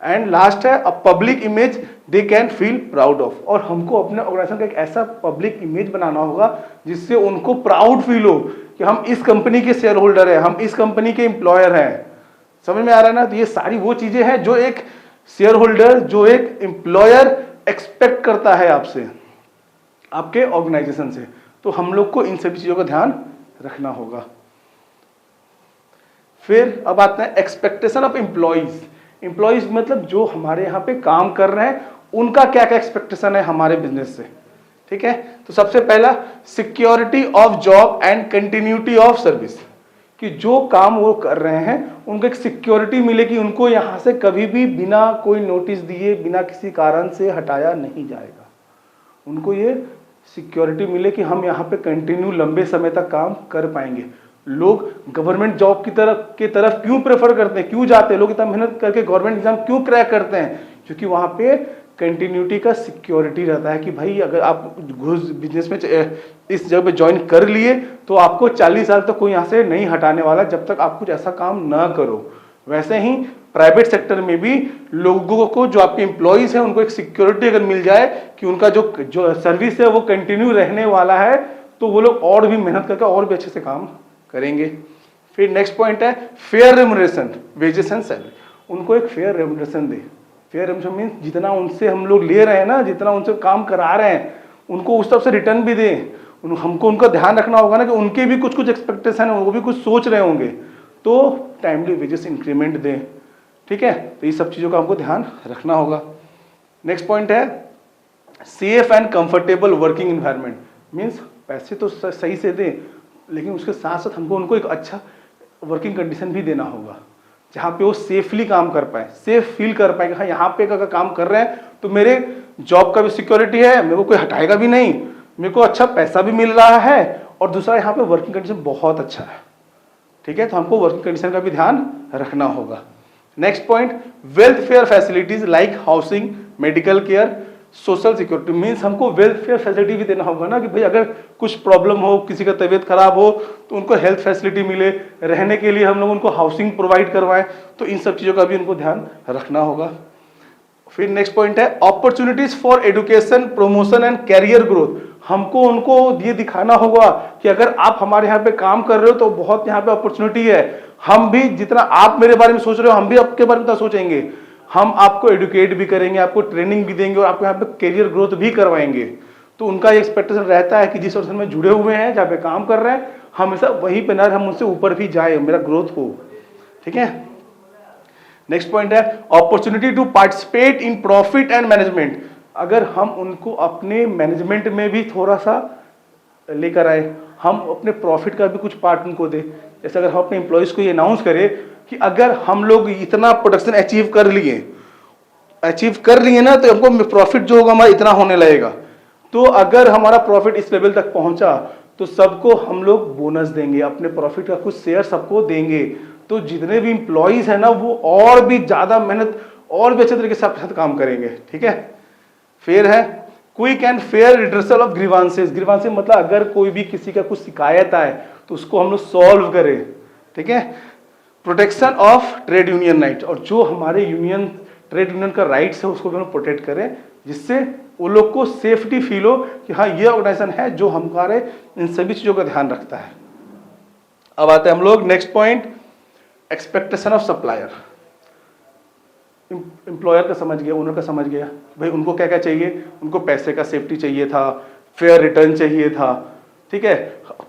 एंड लास्ट है a public image they can feel proud of. और हमको अपने ऑर्गेनाइजेशन का एक ऐसा पब्लिक इमेज बनाना होगा जिससे उनको प्राउड फील हो कि हम इस कंपनी के शेयर होल्डर हैं, हम इस कंपनी के एम्प्लॉयर हैं। समझ में आ रहा है ना। तो ये सारी वो चीजें हैं जो एक शेयर होल्डर, जो एक एम्प्लॉयर एक्सपेक्ट करता है आपसे, आपके ऑर्गेनाइजेशन से। तो हम लोग को इन सभी चीजों का ध्यान रखना होगा। फिर अब आते हैं एक्सपेक्टेशन ऑफ एम्प्लॉइज। एम्प्लॉइज मतलब जो हमारे यहाँ पे काम कर रहे हैं, उनका क्या क्या एक्सपेक्टेशन है हमारे बिजनेस से। ठीक है। तो सबसे पहला security of job and continuity of service, कि जो काम वो कर रहे हैं उनको एक सिक्योरिटी मिले कि उनको यहाँ से कभी भी बिना कोई नोटिस दिए, बिना किसी कारण से हटाया नहीं जाएगा। उनको ये सिक्योरिटी मिले कि हम यहाँ पे कंटिन्यू लंबे समय तक काम कर पाएंगे। लोग गवर्नमेंट जॉब की तरफ क्यों प्रेफर करते हैं, क्यों जाते हैं, लोग इतना मेहनत करके गवर्नमेंट एग्जाम क्यों क्रैक करते हैं, क्योंकि वहां पे कंटिन्यूटी का सिक्योरिटी रहता है कि भाई अगर आप घुस बिजनेस में इस जगह पे ज्वाइन कर लिए तो आपको 40 साल तक कोई यहाँ से नहीं हटाने वाला जब तक आप कुछ ऐसा काम ना करो। वैसे ही प्राइवेट सेक्टर में भी लोगों को, जो आपके एम्प्लॉइज हैं, उनको एक सिक्योरिटी अगर मिल जाए कि उनका जो सर्विस है वो कंटिन्यू रहने वाला है, तो वो लोग और भी मेहनत करके और भी अच्छे से काम करेंगे। फिर नेक्स्ट पॉइंट है fair remuneration, wages and salary. उनको एक फेयर रेम्युनरेशन दे। फेयर रेम्युनरेशन मीन्स जितना उनसे हम लोग ले रहे हैं ना, जितना उनसे काम करा रहे हैं, उनको उस तरफ से रिटर्न भी दें। हमको उनका ध्यान रखना होगा ना कि उनके भी कुछ एक्सपेक्टेशन है, वो भी कुछ सोच रहे होंगे, तो टाइमली वेजेस इंक्रीमेंट दें। ठीक है। तो ये सब चीज़ों का हमको ध्यान रखना होगा। नेक्स्ट पॉइंट है safe and comfortable working environment means पैसे तो सही से दें, लेकिन उसके साथ साथ हमको उनको एक अच्छा वर्किंग कंडीशन भी देना होगा जहाँ पे वो सेफली काम कर पाए, सेफ फील कर पाए कि हाँ यहाँ पे अगर काम कर रहे हैं तो मेरे जॉब का भी सिक्योरिटी है, मेरे को कोई हटाएगा भी नहीं, मेरे को अच्छा पैसा भी मिल रहा है, और दूसरा यहाँ पे वर्किंग कंडीशन बहुत अच्छा है। ठीक है, तो हमको वर्किंग कंडीशन का भी ध्यान रखना होगा। Next point, welfare facilities like housing, medical care, social security means हमको वेल्थफेयर फैसिलिटी भी देना होगा ना कि भाई अगर कुछ प्रॉब्लम हो, किसी का तबीयत खराब हो तो उनको हेल्थ फैसिलिटी मिले, रहने के लिए हम लोग उनको हाउसिंग प्रोवाइड करवाएं, तो इन सब चीज़ों का भी उनको ध्यान रखना होगा। फिर नेक्स्ट पॉइंट है opportunities for education, promotion and career growth. हमको उनको ये दिखाना होगा कि अगर आप हमारे यहाँ पे काम कर रहे हो तो बहुत यहाँ पे अपॉर्चुनिटी है, हम भी जितना आप मेरे बारे में सोच रहे हो हम भी आपके बारे में उतना सोचेंगे, हम आपको एडुकेट भी करेंगे, आपको ट्रेनिंग भी देंगे और आपको यहाँ पे कैरियर ग्रोथ भी करवाएंगे। तो उनका ये एक्सपेक्टेशन रहता है कि जिस ऑर्गेनाइजेशन में जुड़े हुए हैं, जहाँ पे काम कर रहे हैं, हमेशा वहीं पे ना हम उनसे ऊपर भी जाए, मेरा ग्रोथ हो। ठीक है, नेक्स्ट पॉइंट है opportunity to participate in profit and management. अगर हम उनको अपने मैनेजमेंट में भी थोड़ा सा लेकर आए, हम अपने प्रॉफिट का भी कुछ पार्ट उनको दे। जैसे अगर हम अपने एम्प्लॉयज को ये अनाउंस करें कि अगर हम लोग इतना प्रोडक्शन अचीव कर लिए ना तो हमको प्रॉफिट जो होगा हमारा इतना होने लगेगा। तो अगर हमारा प्रॉफिट इस लेवल तक पहुंचा तो सबको हम लोग बोनस देंगे, अपने प्रॉफिट का कुछ शेयर सबको देंगे। तो जितने भी इंप्लॉइज है ना वो और भी ज्यादा मेहनत और भी अच्छे तरीके से आपके साथ काम करेंगे। ठीक है, फिर है quick and fair redressal of grievances. Grievances मतलब अगर कोई भी किसी का कुछ शिकायत आए तो उसको हम लोग सॉल्व करें। ठीक है, protection of trade union right, और जो हमारे ट्रेड यूनियन का राइट्स है उसको भी हम प्रोटेक्ट करें, जिससे वो लोग को सेफ्टी फील हो कि हाँ ये ऑर्गेनाइजेशन है जो हमारे इन सभी चीजों का ध्यान रखता है। अब आते हैं हम लोग next point, expectation of supplier. Employer का समझ गया, ओनर का समझ गया भाई उनको क्या क्या चाहिए, उनको पैसे का सेफ्टी चाहिए था, फेयर रिटर्न चाहिए था, ठीक है,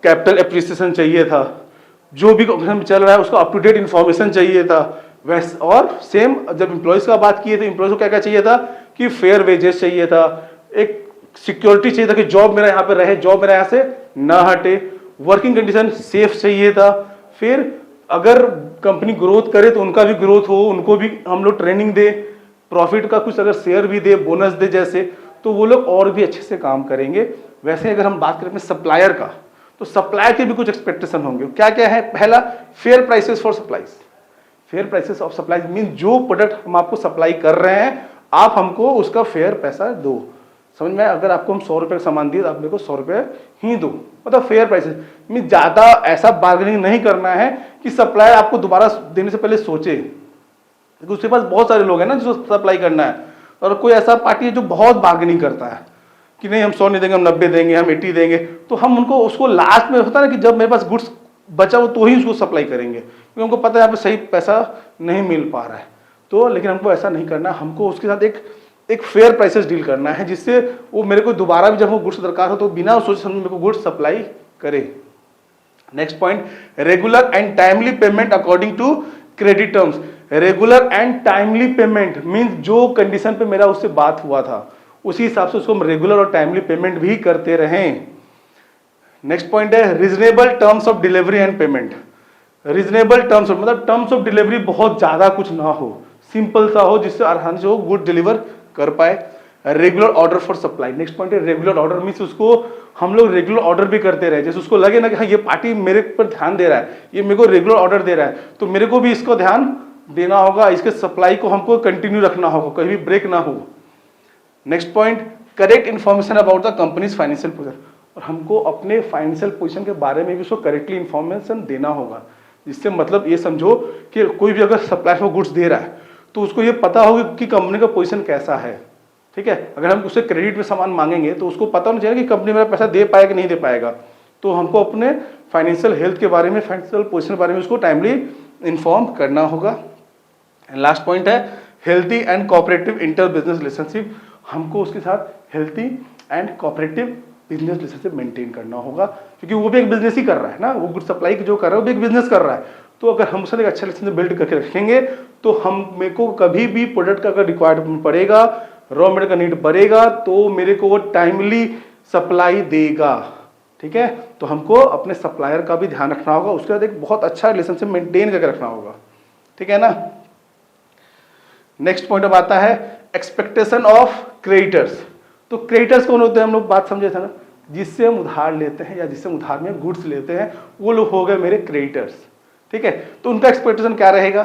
कैपिटल एप्रिसिएशन चाहिए था, जो भी चल रहा है उसको अप टू डेट इंफॉर्मेशन चाहिए था। वैसे और सेम जब एम्प्लॉयज का बात किए तो एम्प्लॉयज को क्या क्या चाहिए था कि फेयर वेजेस चाहिए था, एक सिक्योरिटी चाहिए था कि जॉब मेरा यहाँ पे रहे, जॉब मेरा यहाँ से ना हटे, वर्किंग कंडीशन सेफ चाहिए था। फिर अगर कंपनी ग्रोथ करे तो उनका भी ग्रोथ हो, उनको भी हम लोग ट्रेनिंग दे, प्रॉफिट का कुछ अगर शेयर भी दे, बोनस दे जैसे, तो वो लोग और भी अच्छे से काम करेंगे। वैसे अगर हम बात करें सप्लायर का तो सप्लायर के भी कुछ एक्सपेक्टेशन होंगे। क्या क्या है, पहला fair prices for supplies. Fair prices of supplies mean जो प्रोडक्ट हम आपको सप्लाई कर रहे हैं आप हमको उसका फेयर पैसा दो। समझ में, अगर आपको हम 100 रुपए का सामान दिए तो आप मेरे को 100 रुपए ही दो, मतलब फेयर प्राइसेस मीन ज्यादा ऐसा बार्गेनिंग नहीं करना है कि सप्लायर आपको दोबारा देने से पहले सोचे। उसके पास बहुत सारे लोग हैं ना जो सप्लाई करना है, और कोई ऐसा पार्टी है जो बहुत बार्गेनिंग करता है कि नहीं हम 100 नहीं देंगे, हम 90 देंगे, हम 80 देंगे, तो हम उनको उसको लास्ट में होता है ना कि जब मेरे पास गुड्स बचा हो तो ही उसको सप्लाई करेंगे, क्योंकि उनको पता है यहाँ पे सही पैसा नहीं मिल पा रहा है। तो लेकिन हमको ऐसा नहीं करना, हमको उसके साथ एक फेयर प्राइसेस डील करना है, जिससे वो मेरे को दोबारा भी जब वो गुड्स दरकार हो तो बिना सोचे समझे मेरे को गुड्स सप्लाई करे। Next point, regular and timely payment according to credit terms. Regular and timely payment means जो कंडीशन पे मेरा उससे बात हुआ था उसी हिसाब से उसको हम रेगुलर और टाइमली पेमेंट भी करते रहें। नेक्स्ट पॉइंट है reasonable terms of delivery and payment. Reasonable terms मतलब टर्म्स ऑफ डिलीवरी बहुत ज्यादा कुछ ना हो, सिंपल सा हो जिससे आसानी से वो गुड डिलीवर कर पाए। Regular order for supply. Next point है रेगुलर ऑर्डर मीन्स उसको हम लोग रेगुलर ऑर्डर भी करते रहे, जैसे उसको लगे ना कि हाँ ये पार्टी मेरे पर ध्यान दे रहा है, ये मेरे को रेगुलर ऑर्डर दे रहा है, तो मेरे को भी इसको ध्यान देना होगा, इसके सप्लाई को हमको कंटिन्यू रखना होगा, कहीं भी ब्रेक ना हो। Next point, correct information about the companies financial position. और हमको अपने फाइनेंशियल पोजीशन के बारे में भी उसको करेक्टली इन्फॉर्मेशन देना होगा, जिससे मतलब ये समझो कि कोई भी अगर सप्लाई को गुड्स दे रहा है तो उसको ये पता होगा कि कंपनी का पोजीशन कैसा है। ठीक है, अगर हम उससे क्रेडिट में सामान मांगेंगे तो उसको पता होना चाहिए कि कंपनी मेरा पैसा दे पाएगा कि नहीं दे पाएगा। तो हमको अपने फाइनेंशियल हेल्थ के बारे में, फाइनेंशियल पोजीशन के बारे में उसको टाइमली इन्फॉर्म करना होगा। लास्ट पॉइंट है healthy and cooperative inter business relationship. हमको उसके साथ healthy and cooperative business relationship maintain करना होगा, क्योंकि वो भी एक बिजनेस ही कर रहा है ना, वो गुड सप्लाई जो कर रहा है वो भी एक बिजनेस कर रहा है। तो अगर हम उससे एक अच्छा रिलेशनशिप बिल्ड करके रखेंगे तो हम मेरे को कभी भी प्रोडक्ट का अगर रिक्वायरमेंट पड़ेगा, रॉ मटेरियल का नीड बढ़ेगा तो मेरे को वो टाइमली सप्लाई देगा। ठीक है, तो हमको अपने सप्लायर का भी ध्यान रखना होगा, उसके बाद एक बहुत अच्छा रिलेशनशिप मेंटेन करके रखना होगा। ठीक है ना। नेक्स्ट पॉइंट अब आता है एक्सपेक्टेशन ऑफ क्रेडिटर्स। तो क्रेडिटर्स कौन होते हैं, हम लोग बात समझे थे ना, जिससे हम उधार लेते हैं या जिससे हम उधार में गुड्स लेते हैं, वो लोग हो गए मेरे क्रेडिटर्स। ठीक है, तो उनका एक्सपेक्टेशन क्या रहेगा,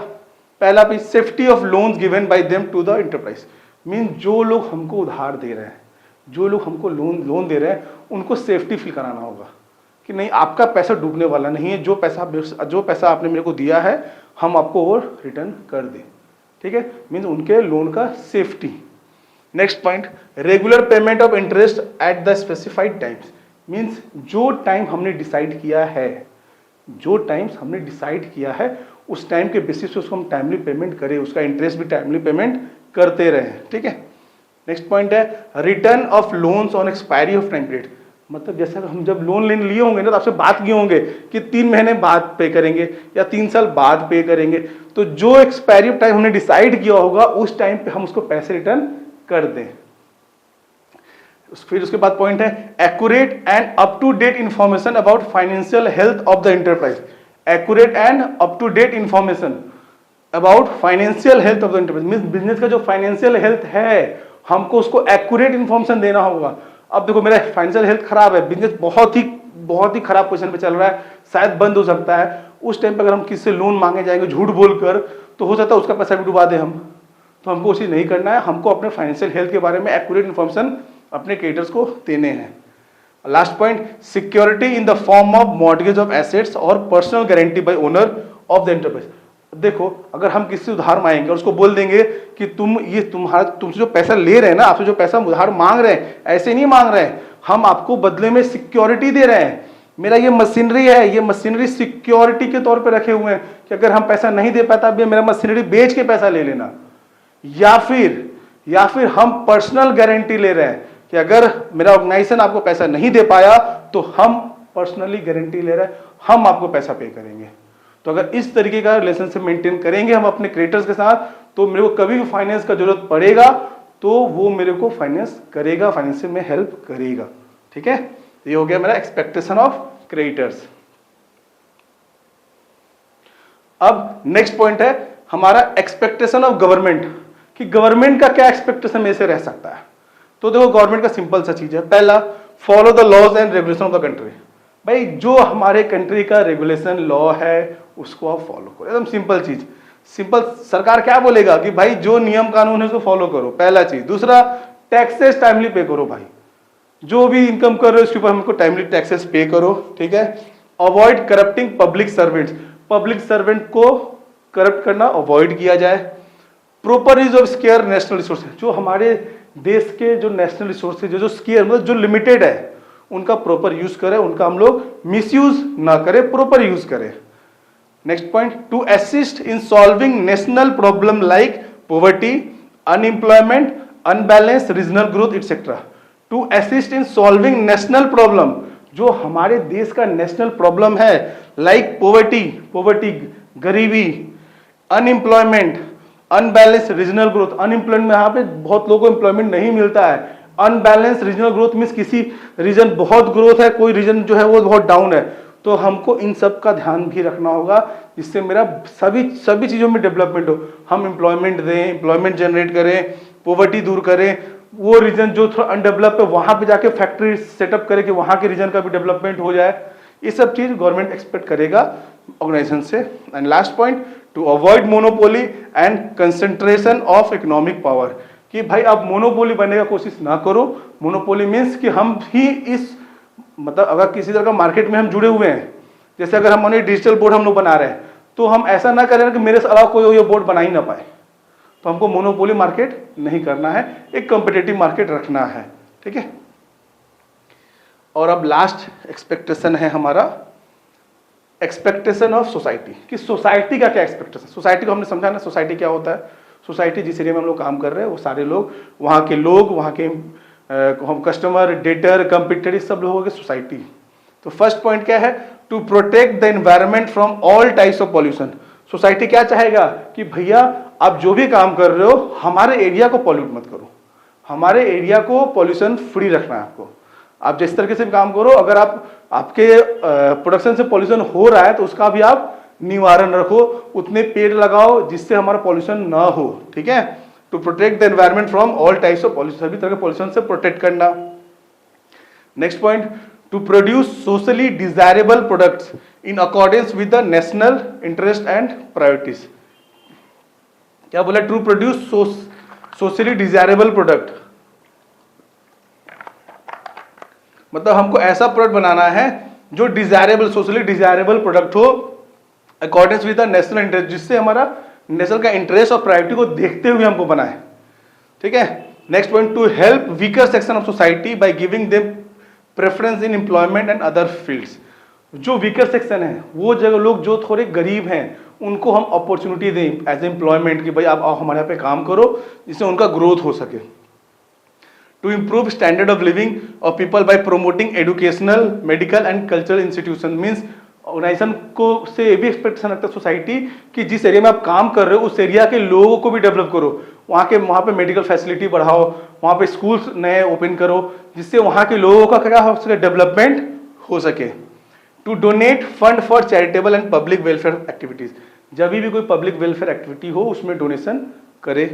पहला भी safety of loans given by them to the enterprise. Mean जो लोग हमको उधार दे रहे हैं, जो लोग हमको लोन दे रहे हैं, उनको सेफ्टी फील कराना होगा कि नहीं आपका पैसा डूबने वाला नहीं है, जो पैसा आपने मेरे को दिया है हम आपको वो रिटर्न कर दें। ठीक है, मीन उनके लोन का safety. Next point, regular payment of interest at the specified times. Means जो टाइम हमने डिसाइड किया है, जो टाइम्स हमने डिसाइड किया है उस टाइम के बेसिस पे उसको हम टाइमली पेमेंट करें, उसका इंटरेस्ट भी टाइमली पेमेंट करते रहें। ठीक है। नेक्स्ट पॉइंट है return of loans on expiry of time period. मतलब जैसे हम जब लोन लेने लिए होंगे ना तो आपसे बात किए होंगे कि 3 महीने बाद पे करेंगे या 3 साल बाद पे करेंगे, तो जो एक्सपायरी ऑफ टाइम हमने डिसाइड किया होगा उस टाइम पे हम उसको पैसे रिटर्न कर दें। फिर उसके बाद पॉइंट है accurate and up to date information about financial health of the enterprise. Accurate and up to date information about financial health of the enterprise. Means business का जो फाइनेंशियल हेल्थ है हमको उसको एक्यूरेट इंफॉर्मेशन देना होगा। अब देखो मेरा फाइनेंशियल हेल्थ खराब है, बिजनेस बहुत ही खराब पोजीशन पे चल रहा है, शायद बंद हो सकता है, उस टाइम पे अगर हम किसी से लोन मांगे जाएंगे झूठ बोलकर तो हो सकता है उसका पैसा भी डुबा दे हम, तो हमको उसे नहीं करना है। हमको अपने फाइनेंशियल हेल्थ के बारे में एक्यूरेट इंफॉर्मेशन अपने क्रेडिटर्स को देने हैं। Last point, security in the form of mortgage of assets और personal guarantee by owner of the enterprise. देखो अगर हम किसी से उधार मांगेंगे और उसको बोल देंगे कि तुमसे जो पैसा ले रहे हैं ना, आपसे जो पैसा उधार मांग रहे हैं ऐसे नहीं मांग रहे हैं, हम आपको बदले में सिक्योरिटी दे रहे हैं। मेरा ये मशीनरी है, ये मशीनरी सिक्योरिटी के तौर पे रखे हुए हैं कि अगर हम पैसा नहीं दे पाता अब मेरा मशीनरी बेच के पैसा ले लेना, या फिर हम पर्सनल गारंटी ले रहे हैं कि अगर मेरा ऑर्गेनाइजेशन आपको पैसा नहीं दे पाया तो हम पर्सनली गारंटी ले रहे हैं, हम आपको पैसा पे करेंगे। तो अगर इस तरीके का रिलेशनशिप मेंटेन करेंगे हम अपने क्रेडिटर्स के साथ तो मेरे को कभी भी फाइनेंस का जरूरत पड़ेगा तो वो मेरे को फाइनेंस करेगा, फाइनेंशियल में हेल्प करेगा। ठीक है, ये हो गया मेरा एक्सपेक्टेशन ऑफ क्रेडिटर्स। अब नेक्स्ट पॉइंट है हमारा एक्सपेक्टेशन ऑफ गवर्नमेंट, कि गवर्नमेंट का क्या एक्सपेक्टेशन में से रह सकता है। तो देखो गवर्नमेंट का सिंपल सा चीज है, पहला follow the laws and regulation of the country. भाई जो हमारे कंट्री का रेगुलेशन लॉ है उसको आप फॉलो करो, एकदम सिंपल चीज। सिंपल, सरकार क्या बोलेगा कि भाई जो नियम कानून है उसको फॉलो करो, पहला चीज। दूसरा, टैक्सेस टाइमली पे करो, भाई जो भी इनकम कर रहे हो उसके ऊपर हमको टाइमली टैक्सेस पे करो। ठीक है। Avoid corrupting public servants, public servant को करप्ट करना अवॉइड किया जाए। Proper use of square national resources, जो हमारे देश के जो नेशनल रिसोर्सेज जो स्केयर मतलब जो लिमिटेड है उनका प्रॉपर यूज करें, उनका हम लोग मिसयूज ना करें, प्रॉपर यूज करें। Next point, to assist in solving national problem like poverty, unemployment, unbalance regional growth etcetera. To assist in solving national problem, जो हमारे देश का नेशनल प्रॉब्लम है, लाइक पॉवर्टी गरीबी, unemployment, unbalance regional growth. Unemployment में यहाँ पे बहुत लोगों को एम्प्लॉयमेंट नहीं मिलता है। अनबैलेंस रीजनल ग्रोथ मीन्स किसी रीजन बहुत ग्रोथ है, कोई रीजन जो है वो बहुत डाउन है। तो हमको इन सब का ध्यान भी रखना होगा जिससे मेरा सभी चीजों में डेवलपमेंट हो। हम एम्प्लॉयमेंट दें, एम्प्लॉयमेंट जनरेट करें, पॉवर्टी दूर करें, वो रीजन जो थोड़ा अनडेवलप है वहां पे जाके फैक्ट्री सेटअप करें कि वहां के रीजन का भी डेवलपमेंट हो जाए। ये सब चीज गवर्नमेंट एक्सपेक्ट करेगा ऑर्गेनाइजेशन से। And last point, to avoid monopoly and concentration of economic power, कि भाई आप मोनोपोली बनने का कोशिश ना करो। मोनोपोली मीन्स कि हम ही इस मतलब अगर किसी तरह का मार्केट में हम जुड़े हुए हैं, जैसे अगर हम डिजिटल बोर्ड हम लोग बना रहे हैं तो हम ऐसा ना करें कि मेरे से अलावा कोई ये बोर्ड बना ही ना पाए। तो हमको मोनोपोली मार्केट नहीं करना है, एक कॉम्पिटिटिव मार्केट रखना है। ठीक है। और अब लास्ट एक्सपेक्टेशन है हमारा एक्सपेक्टेशन ऑफ सोसाइटी, कि सोसाइटी का क्या एक्सपेक्टेशन। सोसाइटी को हमने समझा ना, सोसाइटी क्या होता है। सोसाइटी जिस एरिया में हम लोग काम कर रहे हैं वो सारे लोग, वहाँ के हम कस्टमर, डेटर, कंपटीटर, सब लोगों की सोसाइटी। तो फर्स्ट पॉइंट क्या है, to protect the environment from all types of pollution. Society क्या चाहेगा कि भैया आप जो भी काम कर रहे हो हमारे एरिया को पॉल्यूट मत करो, हमारे एरिया को पॉल्यूशन फ्री रखना है आपको। आप जिस तरीके से भी काम करो, अगर आपके प्रोडक्शन से पॉल्यूशन हो रहा है तो उसका भी आप निवारण रखो, उतने पेड़ लगाओ जिससे हमारा पॉल्यूशन ना हो, ठीक है। To protect the environment from all types of pollution, सभी तरह के पॉल्यूशन से प्रोटेक्ट करना। Next point, to produce socially desirable products in accordance with the national interest and priorities. क्या बोला? To produce socially desirable product, मतलब हमको ऐसा प्रोडक्ट बनाना है जो डिजायरेबल, सोशली डिजायरेबल प्रोडक्ट हो accordance with the national interest, जिससे हमारा नेशनल का इंटरेस्ट और प्रायोरिटी को देखते हुए हमको बनाए, ठीक है। Next point, to help weaker section of society by giving them preference in employment and other fields. जो वीकर सेक्शन है, वो जगह लोग जो थोड़े गरीब हैं, उनको हम अपॉर्चुनिटी दें एज एम्प्लॉयमेंट की, भाई आप आओ हमारे यहाँ पे काम करो, जिससे उनका ग्रोथ हो सके। To improve standard of living of people by promoting educational, medical and cultural institution. Means organisation को से ये भी एक्सपेक्टेशन रखता है सोसाइटी कि जिस एरिया में आप काम कर रहे हो उस एरिया के लोगों को भी डेवलप करो, वहाँ पे मेडिकल फैसिलिटी बढ़ाओ, वहाँ पे स्कूल्स नए ओपन करो, जिससे वहाँ के लोगों का क्या हो सके, डेवलपमेंट हो सके। To donate fund for charitable and public welfare activities, जब भी कोई पब्लिक वेलफेयर एक्टिविटी हो उसमें डोनेशन करे।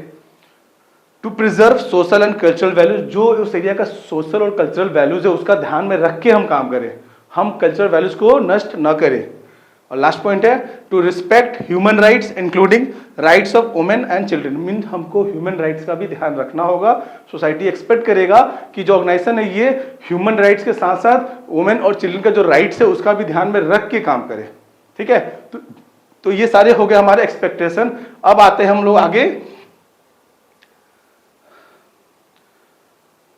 To preserve social and cultural values, जो उस एरिया का सोशल और कल्चरल वैल्यूज है उसका ध्यान में रख के हम काम करें, हम कल्चरल वैल्यूज को नष्ट न करें। और लास्ट पॉइंट है, to respect human rights including rights of women and children. Mean हमको ह्यूमन राइट्स का भी ध्यान रखना होगा। सोसाइटी एक्सपेक्ट करेगा कि जो ऑर्गेनाइजेशन है ये ह्यूमन राइट्स के साथ साथ वुमेन और चिल्ड्रन का जो राइट्स है उसका भी ध्यान में रख के काम करे, ठीक है। तो ये सारे हो गए हमारे एक्सपेक्टेशन। अब आते हैं हम लोग आगे,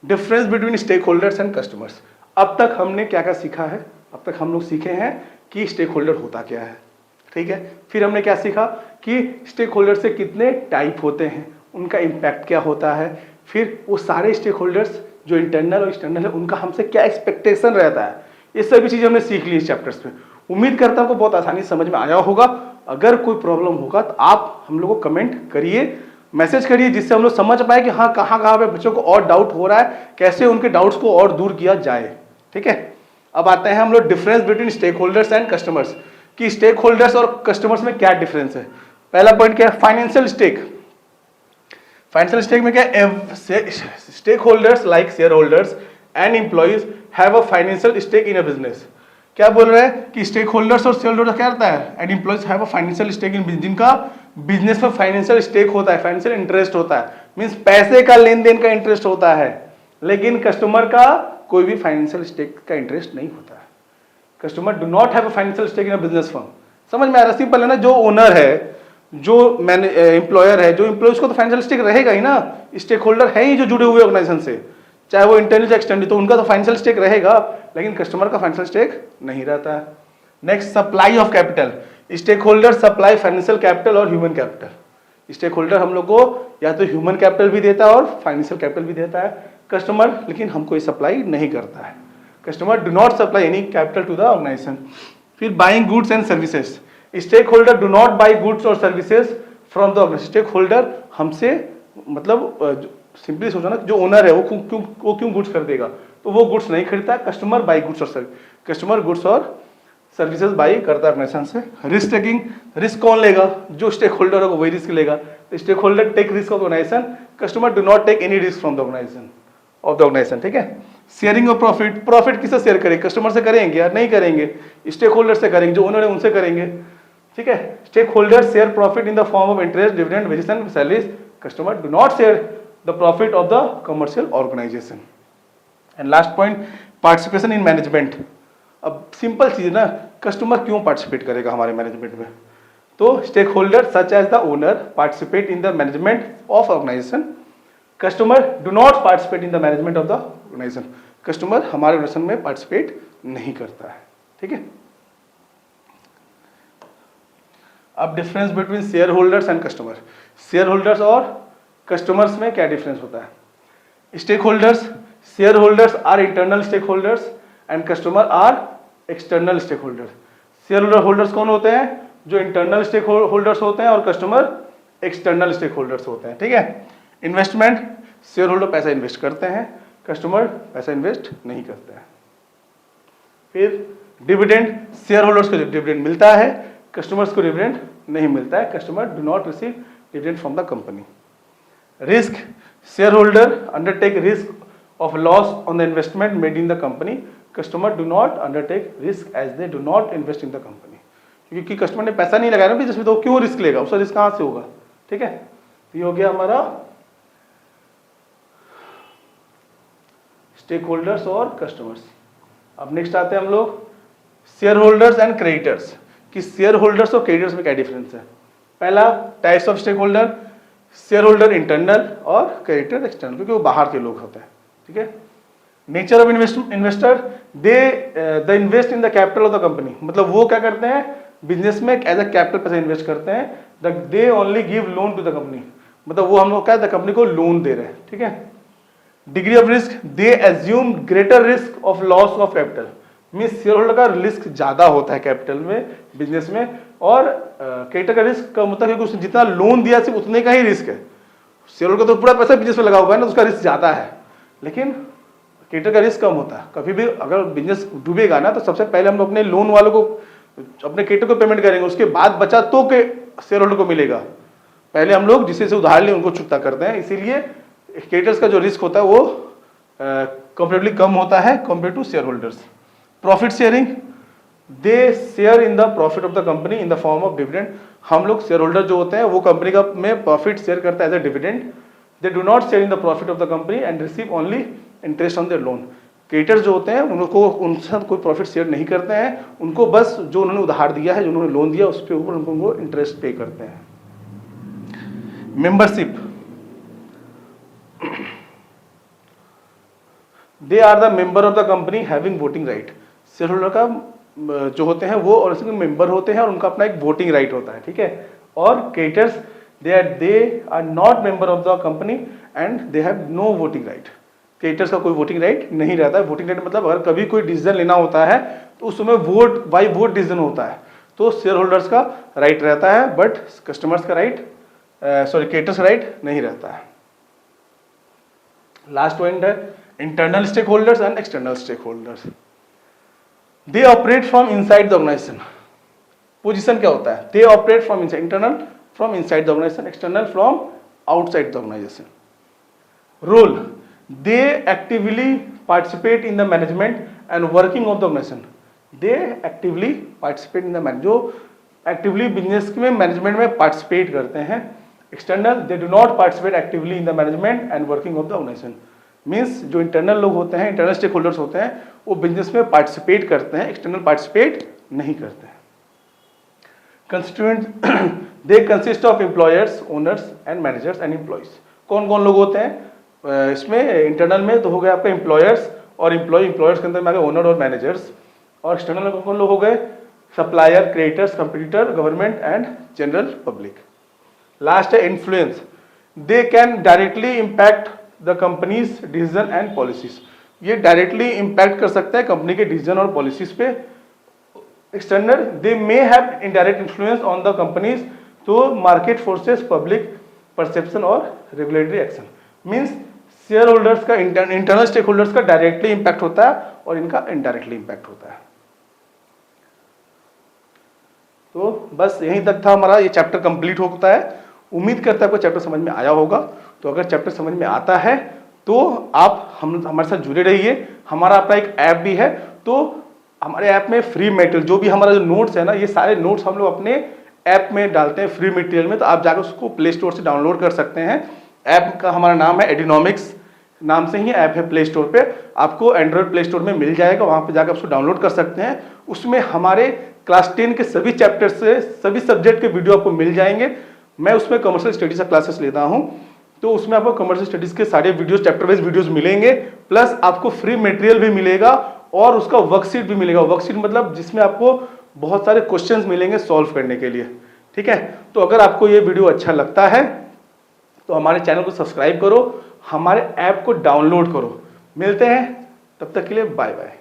difference between stake holders and customers. अब तक हमने क्या क्या सीखा है? अब तक हम लोग सीखे हैं कि स्टेक होल्डर होता क्या है, ठीक है। फिर हमने क्या सीखा कि स्टेक होल्डर से कितने टाइप होते हैं, उनका इम्पैक्ट क्या होता है, फिर वो सारे स्टेक होल्डर्स जो इंटरनल और एक्सटर्नल है उनका हमसे क्या एक्सपेक्टेशन रहता है। ये सभी चीजें हमने सीख ली इस चैप्टर्स में। उम्मीद करता हूं आपको बहुत आसानी से समझ में आया होगा। अगर कोई प्रॉब्लम होगा तो आप हम लोग को कमेंट करिए, मैसेज करिए, जिससे हम लोग समझ पाए कि हाँ कहाँ पे बच्चों को और डाउट हो रहा है, कैसे उनके डाउट्स को और दूर किया जाए, ठीक है। अब आते हैं हम लोग difference between stake holders and customers, कि स्टेक होल्डर्स और कस्टमर्स में क्या डिफरेंस है। पहला पॉइंट क्या है? Financial stake. फाइनेंशियल स्टेक में क्या है? Stake holders like share holders and employees have a financial stake in a business. क्या बोल रहे हैं कि स्टेक होल्डर्स और शेयर होल्डर्स क्या करता है? And employees have a financial stake in business, जिनका बिजनेस में फाइनेंशियल स्टेक होता है, फाइनेंशियल इंटरेस्ट होता है, मींस पैसे का लेन देन का इंटरेस्ट होता है। लेकिन कस्टमर का कोई भी फाइनेंशियल स्टेक का इंटरेस्ट नहीं होता है। Customer do not have a financial stake in a business firm. समझ में आ रहा? सिंपल है ना। जो ओनर है, जो एम्प्लॉयर है, जो एम्प्लॉय, उसको तो फाइनेंशियल स्टेक रहेगा ही ना। स्टेक होल्डर है ही जो जुड़े हुए ऑर्गेनाइजेशन से, चाहे वो इंटरनल या एक्सटर्नल, तो उनका तो फाइनेंशियल स्टेक रहेगा, लेकिन कस्टमर का फाइनेंशियल स्टेक नहीं रहता है। Next, supply of capital. Stake holder supply financial capital और ह्यूमन कैपिटल। स्टेक होल्डर हम लोग को या तो ह्यूमन कैपिटल भी देता है और फाइनेंशियल कैपिटल भी देता है। कस्टमर लेकिन हमको ये सप्लाई नहीं करता है। Customer do not supply any capital to the organisation. फिर buying goods and services. Stake holder do not buy goods और services from the organisation. Stake holder हमसे, मतलब सिंपली सोचो ना, जो ओनर है वो क्यों गुड्स खरीदेगा, तो वो गुड्स नहीं खरीदता है। कस्टमर बाई गुड्स और सर्विस, कस्टमर गुड्स और सर्विसेज बाई करता है ऑर्गेनाइजेशन से। रिस्क टेकिंग, रिस्क कौन लेगा? जो स्टेक होल्डर होगा वही रिस्क लेगा। Stake holder take risk of organisation, customer do not take any risk from the organisation, ठीक है। शेयरिंग ऑफ प्रॉफिट, प्रॉफिट किससे शेयर करेंगे? कस्टमर से करेंगे या नहीं करेंगे? स्टेक होल्डर से करेंगे, जो ओनर है उनसे करेंगे, ठीक है। Stake holder share profit in the form of interest, dividend, wages and salaries. Customer do not share the profit of the commercial organisation. And last point, participation in management. अब simple चीज ना, customer क्यों participate करेगा हमारे management में? तो stake holder such as the owner participate in the management of organisation. Customer do not participate in the management of the organisation. Customer हमारे organisation में पार्टिसिपेट नहीं करता है, ठीक है। अब difference between share holders and customer. Share holders और customers में क्या डिफरेंस होता है? Stake holders, share holders are internal stake holders and customer are external stake holders. Share holders कौन होते हैं? जो इंटरनल स्टेक होल्डर्स होते हैं, और कस्टमर एक्सटर्नल स्टेक होल्डर्स होते हैं, ठीक है। इन्वेस्टमेंट, शेयर होल्डर पैसा इन्वेस्ट करते हैं, कस्टमर पैसा इन्वेस्ट नहीं करते हैं। फिर डिविडेंड, शेयर होल्डर्स को डिविडेंड मिलता है, कस्टमर्स को डिविडेंड नहीं मिलता है, customer do not receive dividend from the company. Risk, share holder undertake risk of loss on the investment made in the company, customer do not undertake risk as they do not invest in the company। क्योंकि customer ने पैसा नहीं लगाया ना business में, तो क्यों risk लेगा, उसका रिस्क कहां से होगा, ठीक है। तो ये हो गया हमारा स्टेक होल्डर्स और कस्टमर्स। अब नेक्स्ट आते हैं हम लोग शेयर होल्डर्स एंड क्रेडिटर्स, कि शेयर होल्डर्स और क्रेडिटर्स में क्या डिफरेंस है। पहला, types of stake holder, share holder internal और क्रेडिटर एक्सटर्नल, क्योंकि वो बाहर के लोग होते हैं, ठीक है। Nature of investor, they invest in the capital of the company, मतलब वो क्या करते हैं बिजनेस में एज अ कैपिटल पैसा इन्वेस्ट करते हैं। They only give loan to the company, मतलब वो हम लोग क्या कंपनी को लोन दे रहे हैं, ठीक है। Degree of risk, they assume greater risk of loss of capital, means share holder का रिस्क ज्यादा होता है कैपिटल में बिजनेस में, और क्रेडिटर का रिस्क कम होता है, क्योंकि उसने जितना लोन दिया सिर्फ उतने का ही रिस्क है। शेयर होल्डर का तो पूरा पैसा बिजनेस में लगा हुआ है ना, तो उसका रिस्क ज्यादा है, लेकिन क्रेडिटर का रिस्क कम होता है। कभी भी अगर बिजनेस डूबेगा ना, तो सबसे पहले हम लोग अपने लोन वालों को, अपने क्रेडिटर को पेमेंट करेंगे, उसके बाद बचा तो के शेयर होल्डर को मिलेगा। पहले हम लोग जिससे उधार लें उनको चुकता करते हैं, इसीलिए क्रेडिटर्स का जो रिस्क होता है वो कंपेरेटिवली कम होता है compare to share holders. Profit sharing, they share in the profit of the company in the form of dividend, हम लोग शेयर होल्डर जो होते हैं वो कंपनी का में प्रॉफिट शेयर करता है as a dividend. They do not share in the profit of the company and receive only interest on their loan. Creditors जो होते हैं उनको उनके साथ कोई प्रॉफिट शेयर नहीं करते हैं, उनको बस जो उन्होंने उधार दिया है, जो उन्होंने लोन दिया, उसके ऊपर उनको इंटरेस्ट पे करते हैं। Membership, they are the member of the company having voting right, share holder का जो होते हैं वो और उसके मेंबर होते हैं और उनका अपना एक वोटिंग राइट होता है, ठीक है। और creditors, they are not member of the company and they have no voting right, creditors का कोई वोटिंग राइट नहीं रहता है। वोटिंग राइट मतलब अगर कभी कोई डिसीजन लेना होता है तो उस समय वोट बाय वोट डिसीजन होता है, तो शेयर होल्डर्स का राइट रहता है, बट कस्टमर्स का राइट क्रेडिटर्स का राइट नहीं रहता है। लास्ट पॉइंट है internal stake holders and external stake holders. They operate from inside the organisation, position क्या होता है, they operate from inside, internal from inside the organisation, external from outside the organisation. Role, they actively participate in the management and working of the organization, they actively participate in the management, जो actively business में management में participate करते हैं। external, they do not participate actively in the management and working of the organization, means जो internal लोग होते हैं, internal stakeholders होते हैं, वो business में participate करते हैं, external participate नहीं करते हैं। constituent, they consist of employers, owners and managers and employees, कौन कौन लोग होते हैं इसमें, इंटरनल में तो हो गए आपके एम्प्लॉयर्स और एम्प्लॉयर्स के अंदर में आ गए ओनर और मैनेजर्स, और एक्सटर्नल में कौन लोग हो गए, supplier, creators, competitor, government and general public. Last है influence, they can directly impact the company's decision and policies, ये डायरेक्टली इम्पैक्ट कर सकता है कंपनी के डिसीजन और पॉलिसीज पे। External, they may have indirect influence on the companies through market forces, public perception और regulatory action, means share holders का internal stake holders का डायरेक्टली इंपैक्ट होता है और इनका इनडायरेक्टली इंपैक्ट होता है। तो बस यहीं तक था हमारा ये चैप्टर कंप्लीट होता है। उम्मीद करता है आपको चैप्टर समझ में आया होगा। तो अगर चैप्टर समझ में आता है तो आप हमारे साथ जुड़े रहिए। हमारा अपना एक ऐप भी है, तो हमारे ऐप में फ्री मटेरियल जो भी हमारा जो नोट्स है ना, ये सारे नोट्स हम लोग अपने ऐप में डालते हैं फ्री मटेरियल में, तो आप जाकर उसको प्ले स्टोर से डाउनलोड कर सकते हैं। ऐप का हमारा नाम है एडिनॉमिक्स, नाम से ही ऐप है प्ले स्टोर पे, आपको एंड्रॉयड प्ले स्टोर में मिल जाएगा, वहां पे जाकर उसको डाउनलोड कर सकते हैं। उसमें हमारे क्लास 10 के सभी चैप्टर से सभी सब्जेक्ट के वीडियो आपको मिल जाएंगे। मैं उसमें कमर्शियल स्टडीज का क्लासेस लेता हूं, तो उसमें आपको कमर्शियल स्टडीज के सारे वीडियोस, चैप्टर वाइज वीडियोस मिलेंगे, प्लस आपको फ्री मटेरियल भी मिलेगा और उसका वर्कशीट भी मिलेगा। वर्कशीट मतलब जिसमें आपको बहुत सारे क्वेश्चंस मिलेंगे सॉल्व करने के लिए, ठीक है। तो अगर आपको ये वीडियो अच्छा लगता है तो हमारे चैनल को सब्सक्राइब करो, हमारे ऐप को डाउनलोड करो। मिलते हैं, तब तक के लिए बाय बाय।